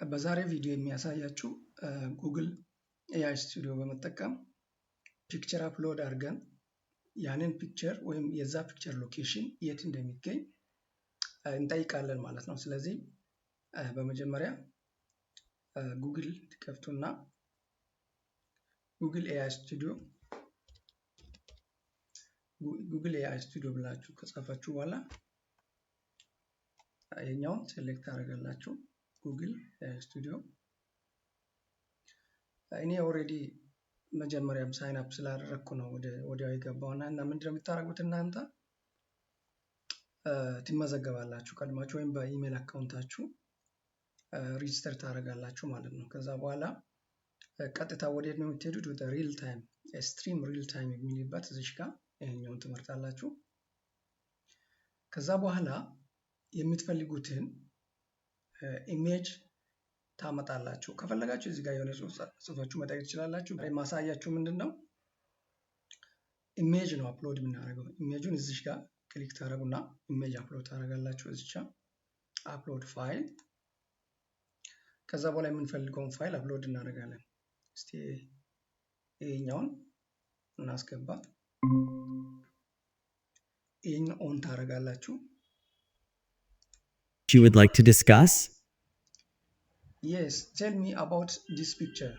በዛሬ ቪዲዮ የሚያሳያችሁ ጉግል ኤአይ ስቱዲዮ በመጠቀም ፒክቸር አፕሎድ አድርገን ያንን ፒክቸር ወይም የዛ ፒክቸር ሎኬሽን የት እንደሚገኝ እንጠይቃለን ማለት ነው። ስለዚህ በመጀመሪያ ጉግል ትከፍቱና ጉግል ኤአይ ስቱዲዮ ብላችሁ ከጻፋችሁ በኋላ ይሄኛውን ሴሌክት ታደርጋላችሁ። ጉግል ስቱዲዮ እኔ ኦልሬዲ መጀመሪያም ሳይን አፕ ስላደረኩ ነው ወዲያው የገባውና እና ምንድነው የምታደርጉት እናንተ ትመዘገባላችሁ ቀድማችሁ ወይም በኢሜል አካውንታችሁ ሬጂስተር ታደርጋላችሁ ማለት ነው። ከዛ በኋላ ቀጥታ ወዴት ነው የምትሄዱት? ወደ ሪል ታይም ስትሪም ሪል ታይም የሚልበት እዚህ ጋር ይሄኛውን ትመርጣላችሁ። ከዛ በኋላ የምትፈልጉትን ኢሜጅ ታመጣላችሁ። ከፈለጋችሁ እዚህ ጋር የሆነ ጽሁፋችሁ መጠየቅ ትችላላችሁ። ማሳያችሁ ምንድነው ኢሜጅ ነው አፕሎድ የምናደርገው። ኢሜጁን እዚህ ጋር ክሊክ ታደርጉና ኢሜጅ አፕሎድ ታደርጋላችሁ። እዚህ ጋር አፕሎድ ፋይል። ከዛ በኋላ የምንፈልገውን ፋይል አፕሎድ እናደርጋለን። እስቲ ይሄኛውን እናስገባ። ይሄን ኦን ታደርጋላችሁ። You would like to discuss? Yes, tell me about this picture.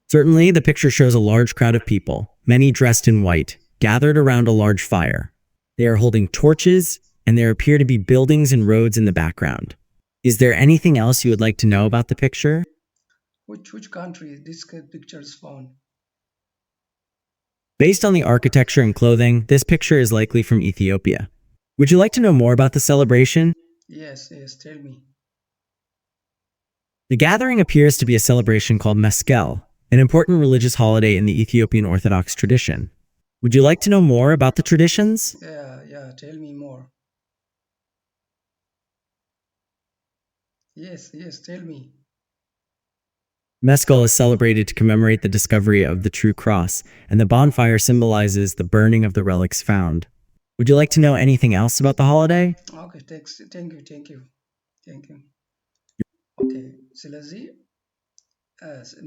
Certainly, the picture shows a large crowd of people, many dressed in white, gathered around a large fire. They are holding torches, and there appear to be buildings and roads in the background. Is there anything else you would like to know about the picture? Which country this picture is found? Based on the architecture and clothing, this picture is likely from Ethiopia. Would you like to know more about the celebration? Yes, tell me. The gathering appears to be a celebration called Meskel, an important religious holiday in the Ethiopian Orthodox tradition. Would you like to know more about the traditions? Yeah, tell me more. Yes, tell me. Meskel is celebrated to commemorate the discovery of the true cross, and the bonfire symbolizes the burning of the relics found. Would you like to know anything else about the holiday? Okay, thank you. Okay, ስለዚህ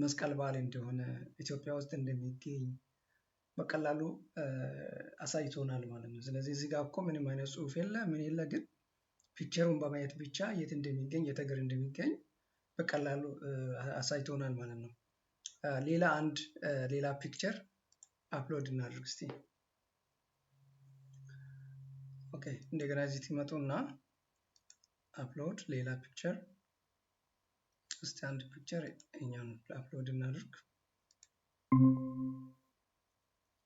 መስቀል በዓል እንደሆነ ኢትዮጵያ ውስጥ እንደሚገኝ በቀላሉ አሳይቶናል ማለት ነው። ስለዚህ እዚህ ጋር እኮ ምንም አይነት ጽሁፍ የለ ምን የለ፣ ግን ፒክቸሩን በማየት ብቻ የት እንደሚገኝ የት ሀገር እንደሚገኝ በቀላሉ አሳይቶናል ማለት ነው። ሌላ ፒክቸር አፕሎድ እናድርግ እስቲ። ኦኬ፣ እንደገና እዚህ ትመጡና አፕሎድ ሌላ ፒክቸር እስቲ አንድ ፒክቸር እኛን አፕሎድ እናድርግ።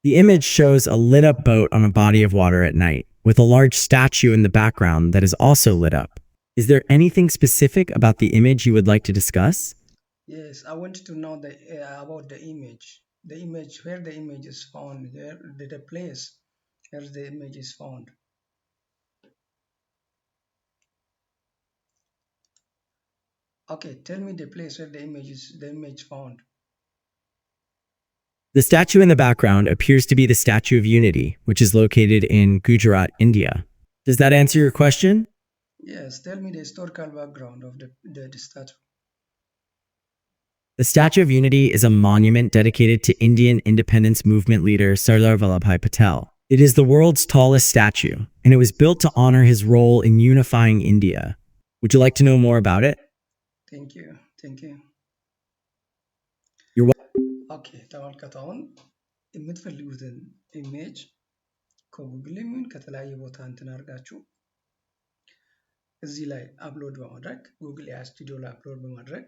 The image shows a lit up boat on a body of water at night, with a large statue in the background that is also lit up. Is there anything specific about the image you would like to discuss? Yes, I want to know about the image. The image, where the image is found, the place where the image is found. Okay, tell me the place where the image found. The statue in the background appears to be the Statue of Unity, which is located in Gujarat, India. Does that answer your question? Yes, tell me the historical background of the statue. The Statue of Unity is a monument dedicated to Indian independence movement leader Sardar Vallabhbhai Patel. It is the world's tallest statue, and it was built to honor his role in unifying India. Would you like to know more about it? Thank you. You're welcome. Okay, ተመልከቱ። አሁን የምትፈልጉትን ኢሜጅ ከጉግል ምን ከተለያየ ቦታ እንትን አድርጋችሁ እዚህ ላይ አፕሎድ በማድረግ ጉግል ኤአይ ስቱዲዮ ላይ አፕሎድ በማድረግ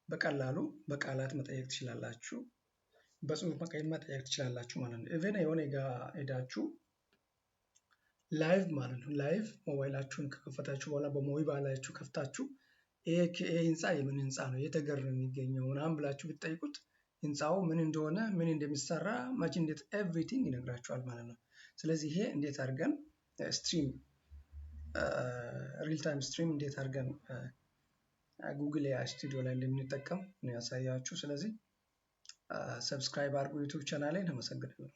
በቀላሉ በቃላት መጠየቅ ትችላላችሁ፣ በጽሁፍ መጠየቅ ትችላላችሁ ማለት ነው። ኢቨን የሆነ ጋር ሄዳችሁ ላይቭ ማለት ነው። ላይቭ ሞባይላችሁን ከከፈታችሁ በኋላ በሞባይላችሁ ከፍታችሁ ይሄ ህንፃ የምን ህንፃ ነው የት ሀገር ነው የሚገኘው ምናምን ብላችሁ ብትጠይቁት ህንፃው ምን እንደሆነ ምን እንደሚሰራ መቼ እንዴት ኤቭሪቲንግ ይነግራችኋል ማለት ነው። ስለዚህ ይሄ እንዴት አድርገን ስትሪም ሪል ታይም ስትሪም እንዴት አድርገን ጉግል ኤአይ ስቱዲዮ ላይ እንደምንጠቀም ነው ያሳያችሁ። ስለዚህ ሰብስክራይብ አድርጉ ዩቲዩብ ቻናሌን። አመሰግናለሁ።